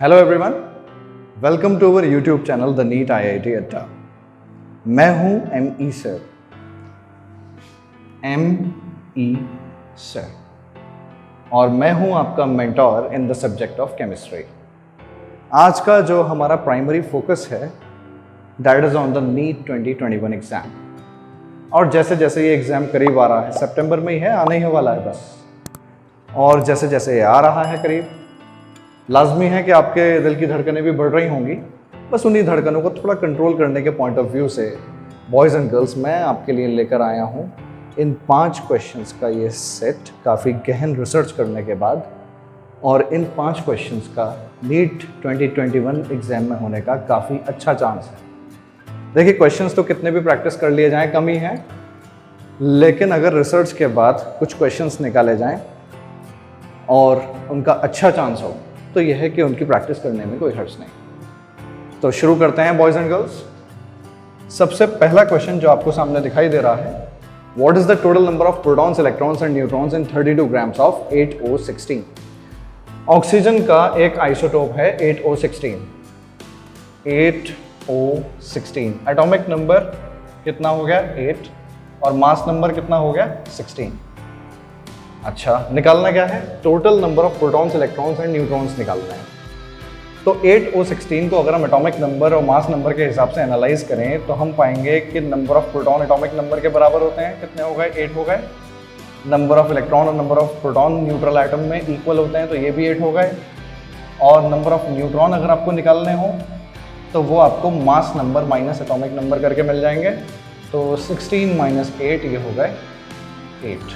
Hello everyone, welcome to our YouTube channel the NEET IIT Adda. मैं हूं ME sir, ME sir, और मैं हूं आपका mentor in the subject of chemistry. आज का जो हमारा प्राइमरी फोकस है that is on the NEET 2021 exam. और जैसे जैसे ये एग्ज़ाम करीब आ रहा है, सितंबर में ही है, आने ही वाला है बस, और जैसे जैसे ये आ रहा है करीब, लाजमी है कि आपके दिल की धड़कनें भी बढ़ रही होंगी। बस उन्हीं धड़कनों को थोड़ा कंट्रोल करने के पॉइंट ऑफ व्यू से बॉयज़ एंड गर्ल्स मैं आपके लिए लेकर आया हूँ इन 5 क्वेश्चंस का ये सेट, काफ़ी गहन रिसर्च करने के बाद। और इन 5 क्वेश्चंस का नीट 2021 एग्ज़ाम में होने का काफ़ी अच्छा चांस है। देखिए, क्वेश्चंस तो कितने भी प्रैक्टिस कर लिए जाएँ कम ही है, लेकिन अगर रिसर्च के बाद कुछ क्वेश्चंस निकाले जाएँ और उनका अच्छा चांस हो तो यह है कि उनकी प्रैक्टिस करने में कोई हर्ज नहीं। तो शुरू करते हैं बॉयज़ एंड गर्ल्स। सबसे पहला क्वेश्चन जो आपको सामने दिखाई दे रहा है, what is the total number of protons, electrons and neutrons in 32 grams of 8O16। Oxygen का एक आइसोटोप है 8O16। 8O16 एटॉमिक नंबर कितना हो गया 8, और मास नंबर कितना हो गया 16। अच्छा, निकालना क्या है, total number of protons, electrons and neutrons निकालना है। तो 8O16 को अगर हम एटॉमिक नंबर और मास नंबर के हिसाब से एनालाइज करें तो हम पाएंगे कि number of proton atomic number के बराबर होते हैं। कितने हो गए, 8 हो गए। नंबर ऑफ इलेक्ट्रॉन और number of proton neutral atom में इक्वल होते हैं, तो ये भी 8 हो गए। और नंबर ऑफ न्यूट्रॉन अगर आपको निकालने हो तो वो आपको mass number minus atomic number करके मिल जाएंगे। तो 16 माइनस 8 ये हो गए 8।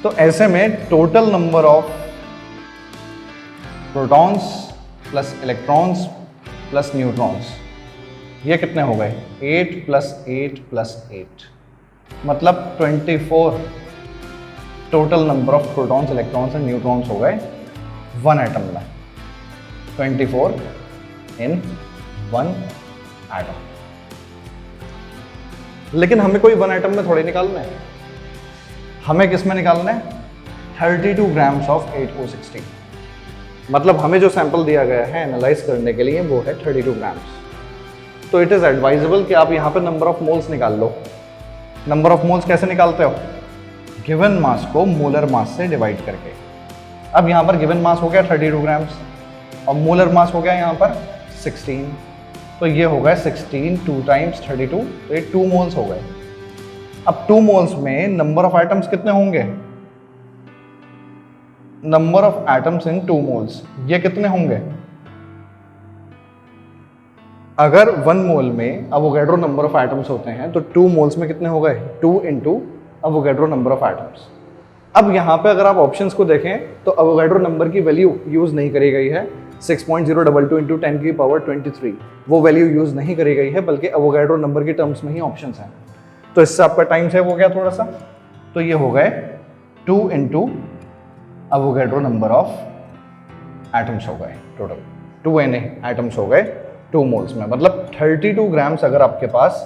तो ऐसे में total number of protons plus electrons plus neutrons ये कितने हो गए, 8 प्लस 8 प्लस 8, मतलब 24 total number of protons, electrons and neutrons हो गए वन एटम में। 24 इन वन एटम। लेकिन हमें कोई वन एटम में थोड़े निकालना है, हमें किस में निकालना है, 32 ग्राम्स ऑफ 8O16। मतलब हमें जो सैंपल दिया गया है एनालाइज करने के लिए वो है 32 ग्राम्स। तो इट इज़ एडवाइजेबल कि आप यहाँ पे नंबर ऑफ मोल्स निकाल लो। नंबर ऑफ मोल्स कैसे निकालते हो, गिवन मास को मोलर मास से डिवाइड करके। अब यहाँ पर गिवन मास हो गया 32 ग्राम्स और मोलर मास हो गया यहाँ पर 16, तो ये हो गया 16 2 टाइम्स 32, तो ये 2 मोल्स हो गए। अब 2 मोल्स में नंबर ऑफ एटम्स कितने होंगे, number of atoms in 2 moles ये कितने होंगे। अगर 1 मोल में अवोगाड्रो नंबर ऑफ एटम्स होते हैं तो 2 मोल्स में कितने हो गए, 2 into Avogadro number of atoms. अब यहाँ पे अगर आप ऑप्शंस को देखें तो अवोगाड्रो नंबर की वैल्यू यूज नहीं करी गई है। 6.022 इंटू 10 की पावर 23 वो वैल्यू यूज नहीं करी गई है, बल्कि अवोगाड्रो नंबर की टर्म्स में ही ऑप्शंस हैं। तो इससे आपका टाइम सेव हो गया थोड़ा सा। तो ये हो गए 2 into Avogadro number of atoms हो गए, टोटल 2Na एटम्स हो गए 2 मोल्स में। मतलब 32 ग्राम्स अगर आपके पास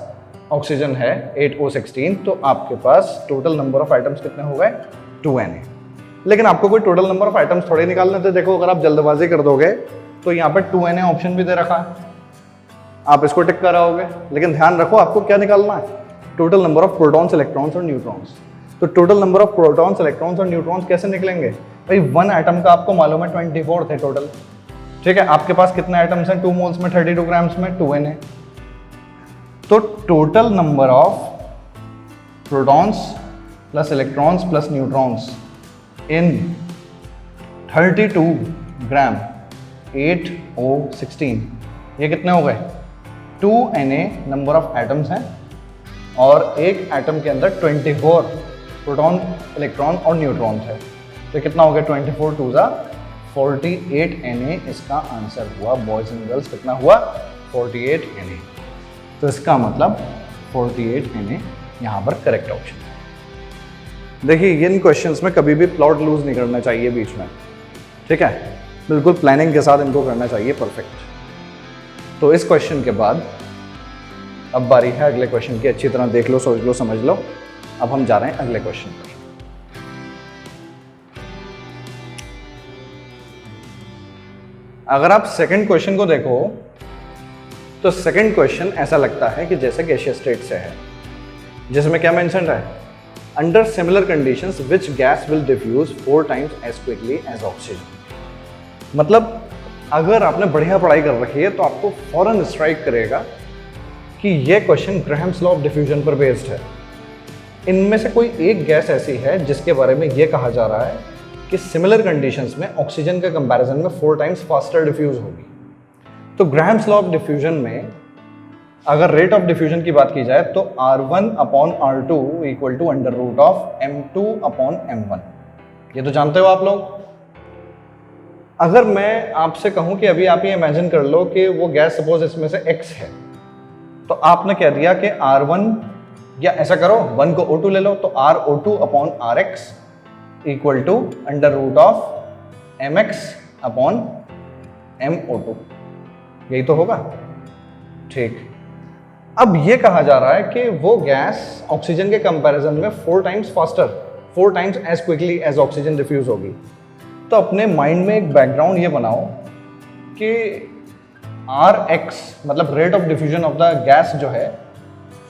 ऑक्सीजन है 8O16 तो आपके पास टोटल नंबर ऑफ एटम्स कितने हो गए, 2Na। लेकिन आपको कोई टोटल नंबर ऑफ एटम्स थोड़े निकालने थे। देखो, अगर आप जल्दबाजी कर दोगे तो यहाँ पर 2Na ऑप्शन भी दे रखा है, आप इसको टिक कराओगे। लेकिन ध्यान रखो आपको क्या निकालना है, total number of protons, electrons और न्यूट्रॉन्स। तो total number of protons, electrons और न्यूट्रॉन्स कैसे निकलेंगे भाई, 1 एटम का आपको मालूम है 24 थे टोटल, ठीक है। आपके पास कितने एटम्स हैं 2 मोल्स में 32 ग्राम्स में, 2Na। तो total number of protons plus electrons plus neutrons in 32 gram 8O16 ये कितने हो गए, 2Na नंबर ऑफ एटम्स हैं और एक एटम के अंदर 24 प्रोटॉन, इलेक्ट्रॉन और न्यूट्रॉन्स है। तो कितना हो गया, 24 2 जा 48Na इसका आंसर हुआ। बॉयज एंड गर्ल्स कितना हुआ, 48Na। तो इसका मतलब 48Na यहाँ पर करेक्ट ऑप्शन। देखिए, इन क्वेश्चंस में कभी भी प्लॉट लूज नहीं करना चाहिए बीच में, ठीक है, बिल्कुल प्लानिंग के साथ इनको करना चाहिए परफेक्ट। तो इस क्वेश्चन के बाद अब बारी है अगले क्वेश्चन की। अच्छी तरह देख लो, सोच लो, समझ लो। अब हम जा रहे हैं अगले क्वेश्चन पर। अगर आप सेकंड क्वेश्चन को देखो तो सेकंड क्वेश्चन ऐसा लगता है कि जैसे गैसियस स्टेट से है, जिसमें क्या मेंशन है, under similar conditions which gas will diffuse 4 times as quickly as oxygen. मतलब अगर आपने बढ़िया पढ़ाई कर रखी है तो आपको फौरन स्ट्राइक करेगा कि यह question Graham's law of diffusion पर बेस्ड है। इनमें से कोई एक गैस ऐसी है जिसके बारे में यह कहा जा रहा है कि सिमिलर कंडीशंस में ऑक्सीजन के कंपैरिजन में 4 टाइम्स फास्टर डिफ्यूज होगी। तो ग्राहम्स लॉ ऑफ डिफ्यूजन में अगर रेट ऑफ डिफ्यूजन की बात की जाए तो R1 upon R2 equal to under root of M2 upon M1। ये तो जानते हो आप लोग। अगर मैं आपसे कहूं कि अभी आप ये इमेजिन कर लो कि वो गैस सपोज इसमें से X है, तो आपने कह दिया कि R1, या ऐसा करो 1 को O2 ले लो, तो RO2 upon RX equal to under root of MX upon MO2। यही तो होगा, ठीक। अब ये कहा जा रहा है कि वो गैस ऑक्सीजन के कंपैरिजन में 4 times faster, 4 times as quickly as oxygen diffuse होगी। तो अपने माइंड में एक बैकग्राउंड ये बनाओ कि Rx मतलब rate of diffusion of the gas जो है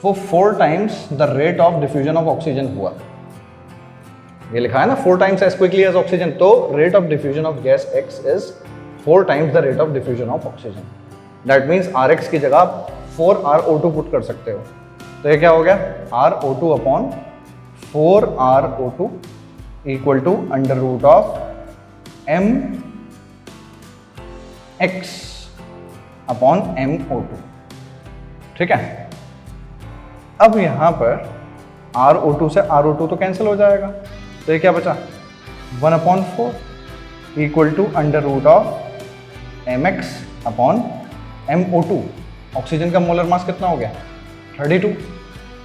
वो 4 times the rate of diffusion of oxygen हुआ। ये लिखा है ना 4 times as quickly as oxygen, तो rate of diffusion of gas X is 4 times the rate of diffusion of oxygen. That means Rx की जगह आप 4RO2 पुट कर सकते हो। तो ये क्या हो गया, RO2 upon 4RO2 equal to under root of MX upon MO2। ठीक है। अब यहां पर RO2 से RO2 तो कैंसिल हो जाएगा, तो ये क्या बचा, 1/4 equal to under root of MX upon MO2। Oxygen का मोलर मास कितना हो गया, 32।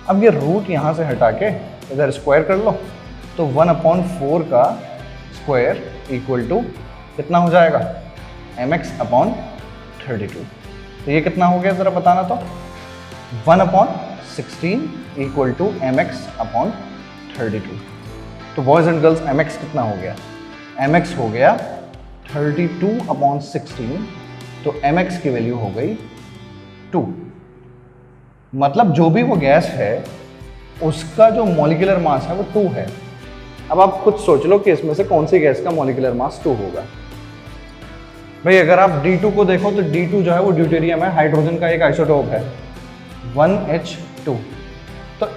अब ये रूट यहाँ से हटा के इधर स्क्वायर कर लो, तो 1/4 का स्क्वायर इक्वल टू कितना हो जाएगा, MX अपॉन 32। तो ये कितना हो गया ज़रा बताना तो, 1/16 इक्वल टू MX अपॉन 32। तो बॉयज़ एंड गर्ल्स MX कितना हो गया, MX हो गया 32/16। तो MX की वैल्यू हो गई 2। मतलब जो भी वो गैस है उसका जो मॉलिक्यूलर मास है वो 2 है। अब आप खुद सोच लो कि इसमें से कौन सी गैस का मॉलिक्यूलर मास 2 होगा। भाई अगर आप D2 को देखो तो D2 जो है वो ड्यूटेरियम है, हाइड्रोजन का एक आइसोटोप है 1H2। तो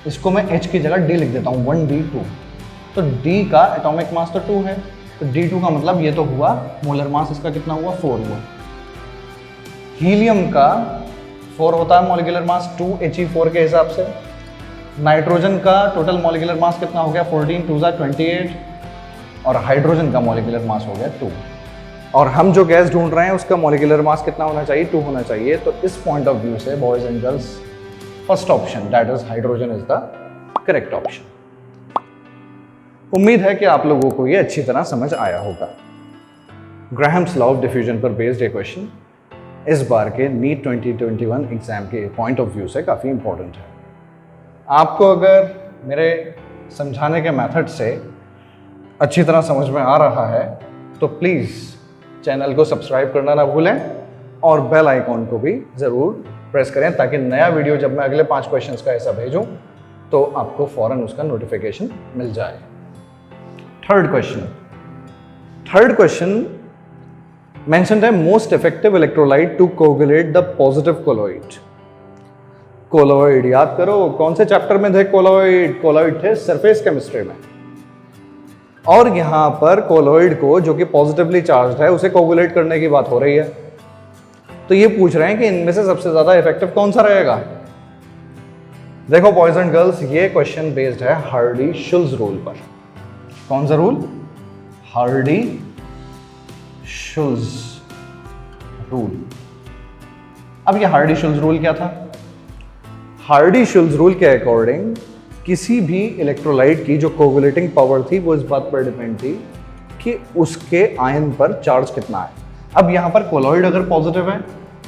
इसको मैं H की जगह D लिख देता हूँ, 1D2। तो D का एटॉमिक मास तो 2 है, तो D2 का मतलब ये तो हुआ मोलर मास इसका कितना हुआ, 4 हुआ। हीलियम का 4 होता है मॉलिक्यूलर मास, 2He4 के हिसाब से। नाइट्रोजन का टोटल मॉलिक्यूलर मास कितना हो गया, 14 2 28। और हाइड्रोजन का मॉलिक्यूलर मास हो गया 2। और हम जो गैस ढूंढ रहे हैं उसका मॉलिक्यूलर मास कितना होना चाहिए, 2 होना चाहिए। तो इस पॉइंट ऑफ व्यू से boys and girls first option that is hydrogen is the correct option. उम्मीद है कि आप लोगों को ये अच्छी तरह समझ आया होगा। ग्राहम्स लॉ ऑफ डिफ्यूजन पर बेस्ड ये क्वेश्चन इस बार के नीट 2021 एग्जाम के पॉइंट ऑफ व्यू से काफ़ी इंपॉर्टेंट है। आपको अगर मेरे समझाने के मेथड से अच्छी तरह समझ में आ रहा है तो प्लीज़ चैनल को सब्सक्राइब करना ना भूलें और बेल आइकॉन को भी ज़रूर प्रेस करें ताकि नया वीडियो जब मैं अगले 5 क्वेश्चंस का ऐसा भेजूं तो आपको फ़ौरन उसका नोटिफिकेशन मिल जाए। थर्ड क्वेश्चन मेंशन्ड है most effective electrolyte to coagulate the positive colloid. Colloid याद करो कौन से चैप्टर में थे कोलोइड थे सरफेस केमिस्ट्री में। और यहां पर कोलोइड को जो कि पॉजिटिवली चार्ज है उसे कोगुलेट करने की बात हो रही है। तो ये पूछ रहे हैं कि इनमें से सबसे ज्यादा इफेक्टिव कौन सा रहेगा। देखो बॉयज एंड गर्ल्स ये क्वेश्चन बेस्ड है हार्डी-शुल्ज रूल पर। कौन सा रूल, हार्डी-शुल्ज रूल। अब ये हार्डी-शुल्ज रूल क्या था, हार्डी-शुल्ज रूल के अकॉर्डिंग किसी भी इलेक्ट्रोलाइट की जो कोगुलेटिंग पावर थी वो इस बात पर डिपेंड थी कि उसके आयन पर चार्ज कितना है। अब यहाँ पर कोलोइड अगर पॉजिटिव है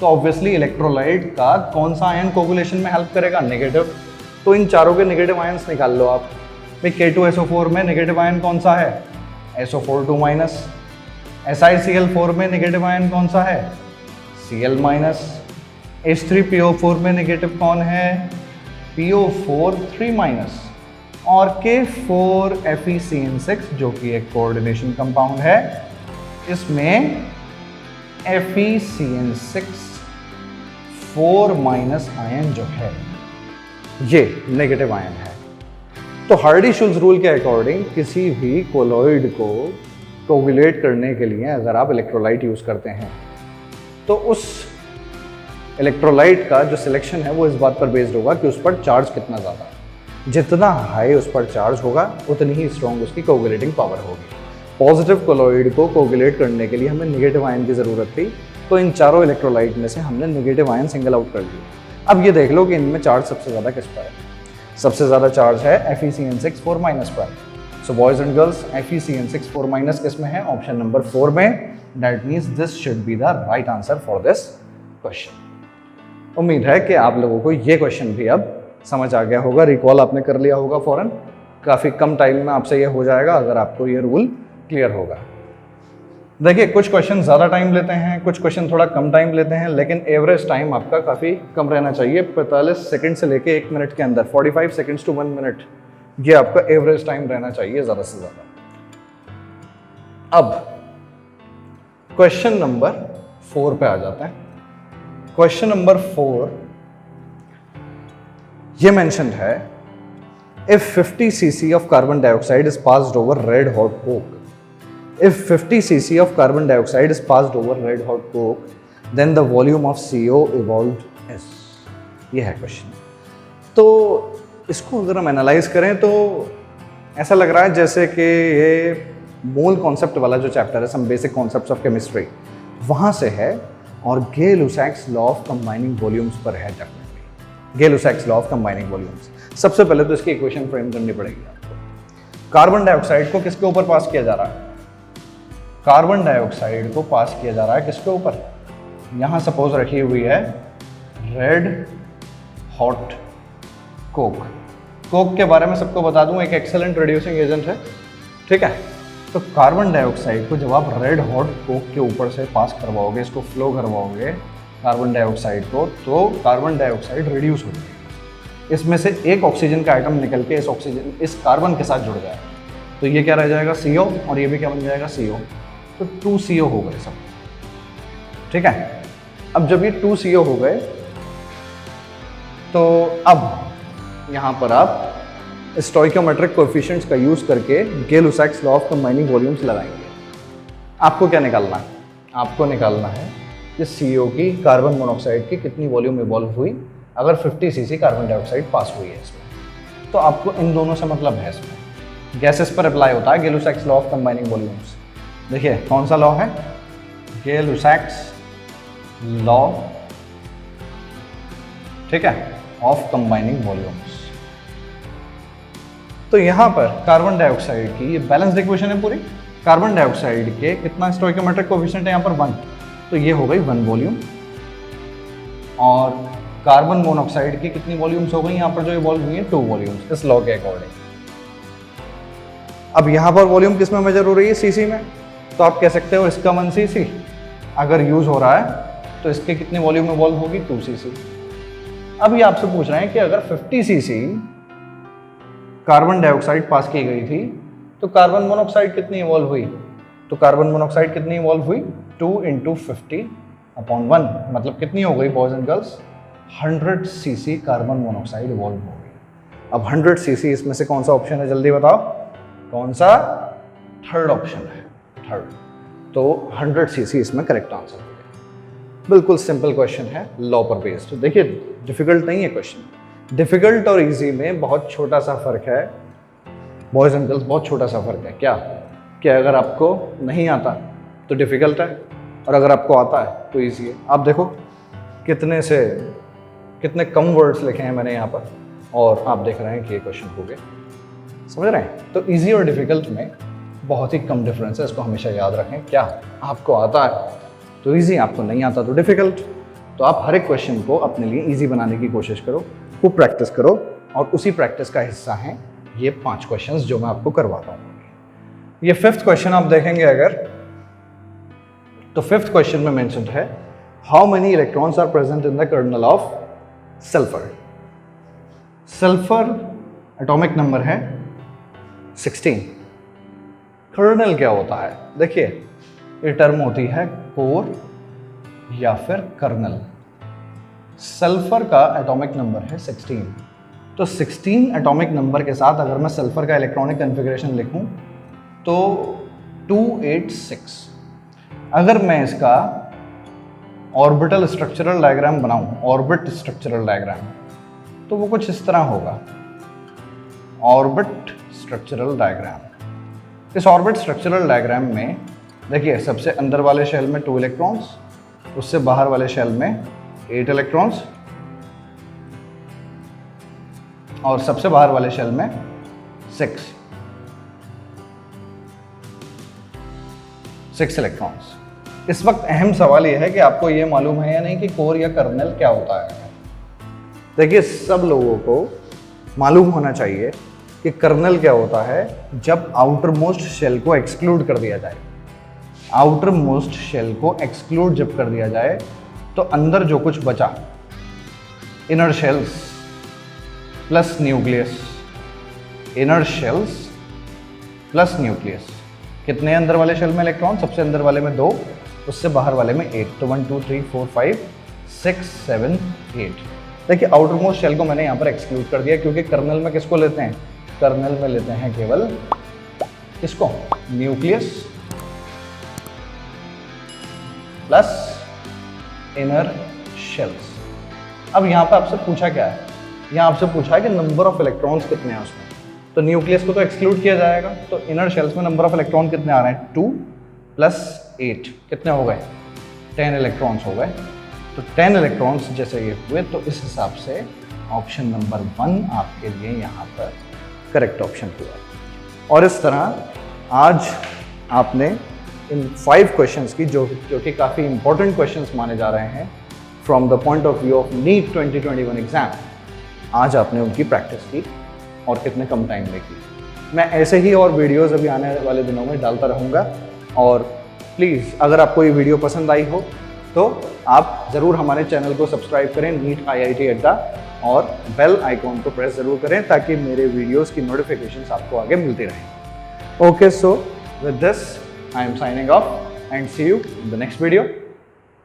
तो ऑब्वियसली इलेक्ट्रोलाइट का कौन सा आयन कोगुलेशन में हेल्प करेगा, नेगेटिव। तो इन चारों के नेगेटिव आयन्स निकाल लो आप। भाई K2SO4 में नेगेटिव आयन कौन सा है, SO4 2-, SiCl4 में नेगेटिव आयन कौन सा है? Cl minus. H3PO4 में नेगेटिव कौन है? PO4 3 minus. और K4FeCN6 जो कि एक कोऑर्डिनेशन कंपाउंड है, इसमें FeCN6 4 माइनस आयन जो है ये नेगेटिव आयन है। तो हार्डी-शुल्ज रूल के अकॉर्डिंग किसी भी कोलॉइड को कोगुलेट करने के लिए अगर आप इलेक्ट्रोलाइट यूज करते हैं तो उस इलेक्ट्रोलाइट का जो सिलेक्शन है वो इस बात पर बेस्ड होगा कि उस पर चार्ज कितना ज़्यादा है। जितना हाई उस पर चार्ज होगा उतनी ही स्ट्रॉन्ग उसकी कोगुलेटिंग पावर होगी। पॉजिटिव कोलॉइड को कोगुलेट करने के लिए हमें नेगेटिव आयन की ज़रूरत थी, तो इन चारों इलेक्ट्रोलाइट में से हमने नेगेटिव आयन सिंगल आउट कर दिया। अब ये देख लो कि इनमें चार्ज सबसे ज़्यादा किस पर है। सबसे ज़्यादा चार्ज है FeCN6 4 माइनस पर। So boys and girls, FeCN6 4 minus किस में है? ऑप्शन नंबर 4 में। That means this should be the right answer for this question. उम्मीद है कि आप लोगों को ये क्वेश्चन भी अब समझ आ गया होगा, रिकॉल आपने कर लिया होगा फ़ौरन। काफ़ी कम टाइम में आपसे ये हो जाएगा अगर आपको ये रूल क्लियर होगा। देखिए, कुछ क्वेश्चन ज़्यादा टाइम लेते हैं, कुछ क्वेश्चन थोड़ा कम टाइम लेते हैं, लेकिन एवरेज टाइम आपका काफ़ी कम रहना चाहिए। 45 सेकंड से लेके 1 मिनट के अंदर, 45 सेकंड्स टू 1 मिनट, ये आपका एवरेज टाइम रहना चाहिए ज़्यादा से ज़्यादा। अब क्वेश्चन नंबर 4 पे आ जाते हैं। क्वेश्चन नंबर 4 ये मेंशन्ड है, if 50 cc of carbon dioxide is passed over red hot coke, if 50 cc of carbon dioxide is passed over red hot coke, then the volume of CO evolved is। ये है question. तो इसको अगर हम analyse करें तो ऐसा लग रहा है जैसे कि ये मोल कॉन्सेप्ट वाला जो चैप्टर है, some basic concepts of chemistry, वहाँ से है और Gay-Lussac's law of combining volumes पर है। Definitely Gay-Lussac's law of combining volumes. सबसे पहले तो इसकी इक्वेशन फ्रेम करनी पड़ेगी आपको। कार्बन डाइऑक्साइड को किसके ऊपर पास किया जा रहा है? कार्बन डाइऑक्साइड को पास किया जा रहा है किसके ऊपर? यहाँ सपोज रखी हुई है रेड हॉट कोक। कोक के बारे में सबको बता दूं, एक एक्सेलेंट रिड्यूसिंग एजेंट है, ठीक है। तो कार्बन डाइऑक्साइड को जब आप रेड हॉट कोक के ऊपर से पास करवाओगे, इसको फ्लो करवाओगे कार्बन डाइऑक्साइड को, तो कार्बन डाइऑक्साइड रिड्यूस हो जाएगी। इसमें से एक ऑक्सीजन का आइटम निकल के इस कार्बन के साथ जुड़ जाएगा, तो ये क्या रह जाएगा? CO, और ये भी क्या बन जाएगा? CO। तो 2 CO हो गए सब, ठीक है। अब जब ये 2 CO हो गए तो अब यहाँ पर आप स्टोइकियोमेट्रिक कोएफिशिएंट्स का यूज करके Gay-Lussac's law of combining volumes लगाएंगे। आपको क्या निकालना है? आपको निकालना है कि CO की कार्बन मोनोऑक्साइड की कितनी वॉल्यूम इवॉल्व हुई अगर 50 cc कार्बन डाइऑक्साइड पास हुई है इसमें। तो आपको इन दोनों से मतलब है, इसमें गैसेस पर अप्लाई होता है Gay-Lussac's law of combining volumes. देखिए कौन सा लॉ है? Gay-Lussac's लॉ, ठीक है, ऑफ कंबाइनिंग वॉल्यूम्स। तो यहाँ पर कार्बन डाइऑक्साइड की ये बैलेंस्ड इक्वेशन है पूरी। कार्बन डाइऑक्साइड के कितना स्टोइकियोमेट्रिक कोएफिशिएंट है यहाँ पर? 1, तो ये हो गई 1 वॉल्यूम। और कार्बन मोनोऑक्साइड की कितनी वॉल्यूम्स हो गई यहाँ पर जो इवॉल्व हुई है? 2 वॉल्यूम्स इस लॉ के अकॉर्डिंग। अब यहाँ पर वॉल्यूम किस में मेजर हो रही है? सीसी में। तो आप कह सकते हो इसका 1 cc अगर यूज हो रहा है तो इसके कितनी वॉल्यूम इवॉल्व होगी? 2 cc। अब ये आपसे पूछ रहे हैं कि अगर 50 cc कार्बन डाइऑक्साइड पास की गई थी तो कार्बन मोनोऑक्साइड कितनी इवॉल्व हुई? तो कार्बन मोनोऑक्साइड कितनी इवॉल्व हुई? 2 × 50/1, मतलब कितनी हो गई boys and girls? 100 cc carbon monoxide evolve हो गई। अब 100 cc इसमें से कौन सा ऑप्शन है? जल्दी बताओ कौन सा? थर्ड ऑप्शन है, थर्ड। तो 100 cc इसमें करेक्ट आंसर हो गया। बिल्कुल सिंपल क्वेश्चन है, लॉ पर बेस्ड। देखिए डिफिकल्ट नहीं है क्वेश्चन। डिफिकल्ट और इजी में बहुत छोटा सा फर्क है बॉयज एंड गर्ल्स, बहुत छोटा सा फर्क है। क्या कि अगर आपको नहीं आता तो डिफिकल्ट है और अगर आपको आता है तो इजी है। आप देखो कितने कम वर्ड्स लिखे हैं मैंने यहाँ पर और आप देख रहे हैं कि ये क्वेश्चन हो गए। समझ रहे हैं? तो इजी और डिफिकल्ट में बहुत ही कम डिफरेंस है, इसको हमेशा याद रखें। क्या आपको आता है तो इजी, आपको नहीं आता तो डिफिकल्ट। तो आप हर एक क्वेश्चन को अपने लिए इजी बनाने की कोशिश करो, खूब प्रैक्टिस करो, और उसी प्रैक्टिस का हिस्सा हैं ये 5 क्वेश्चंस जो मैं आपको करवाता हूँ। ये 5th क्वेश्चन आप देखेंगे अगर तो फिफ्थ क्वेश्चन में मेंशन है how many electrons are present in the kernel of sulphur. Sulphur atomic number है 16। कर्नल क्या होता है? देखिए ये टर्म होती है कोर या फिर कर्नल। सल्फर का एटॉमिक नंबर है 16, तो 16 एटॉमिक नंबर के साथ अगर मैं सल्फर का इलेक्ट्रॉनिक कॉन्फ़िगरेशन लिखूं तो 286। अगर मैं इसका ऑर्बिटल स्ट्रक्चरल डायग्राम बनाऊं, ऑर्बिट स्ट्रक्चरल डायग्राम, तो वो कुछ इस तरह होगा। Orbit structural diagram. इस ऑर्बिट स्ट्रक्चरल डायग्राम में देखिए सबसे अंदर वाले शेल में 2 इलेक्ट्रॉन्स, उससे बाहर वाले शेल में 8 इलेक्ट्रॉन्स और सबसे बाहर वाले शेल में 6 इलेक्ट्रॉन्स। इस वक्त अहम सवाल यह है कि आपको यह मालूम है या नहीं कि कोर या कर्नल क्या होता है। देखिए सब लोगों को मालूम होना चाहिए कि कर्नल क्या होता है जब आउटर मोस्ट शेल को एक्सक्लूड कर दिया जाए। आउटर मोस्ट शेल को एक्सक्लूड जब कर दिया जाए तो अंदर जो कुछ बचा, inner shells plus nucleus, inner shells plus nucleus. कितने अंदर वाले शेल में इलेक्ट्रॉन? सबसे अंदर वाले में 2, उससे बाहर वाले में 8, तो 1 2 3 4 5 6 7 8। देखिए आउटर मोस्ट शेल को मैंने यहाँ पर एक्सक्लूड कर दिया क्योंकि कर्नल में किसको लेते हैं? कर्नल में लेते हैं केवल किसको? Nucleus plus inner shells. अब यहाँ पे आपसे पूछा क्या है? यहाँ आपसे पूछा है कि नंबर ऑफ इलेक्ट्रॉन्स कितने हैं उसमें, तो न्यूक्लियस को तो एक्सक्लूड किया जाएगा, तो इनर शेल्स में नंबर ऑफ इलेक्ट्रॉन कितने आ रहे हैं? 2 + 8 कितने हो गए? 10 इलेक्ट्रॉन्स हो गए। तो 10 इलेक्ट्रॉन्स जैसे ये हुए तो इस हिसाब से ऑप्शन नंबर 1 आपके लिए यहाँ पर करेक्ट ऑप्शन हुआ। और इस तरह आज आपने इन 5 क्वेश्चंस की जो कि काफ़ी इंपॉर्टेंट क्वेश्चंस माने जा रहे हैं from the point of view of NEET 2021 exam, आज आपने उनकी प्रैक्टिस की और कितने कम टाइम में की। मैं ऐसे ही और वीडियोस अभी आने वाले दिनों में डालता रहूँगा। और प्लीज़ अगर आपको ये वीडियो पसंद आई हो तो आप ज़रूर हमारे चैनल को सब्सक्राइब करें नीट IIT अड्डा, और बेल आइकॉन को प्रेस ज़रूर करें ताकि मेरे वीडियोस की नोटिफिकेशंस आपको आगे मिलती रहें। Okay, so with this I am signing off and see you in the next video.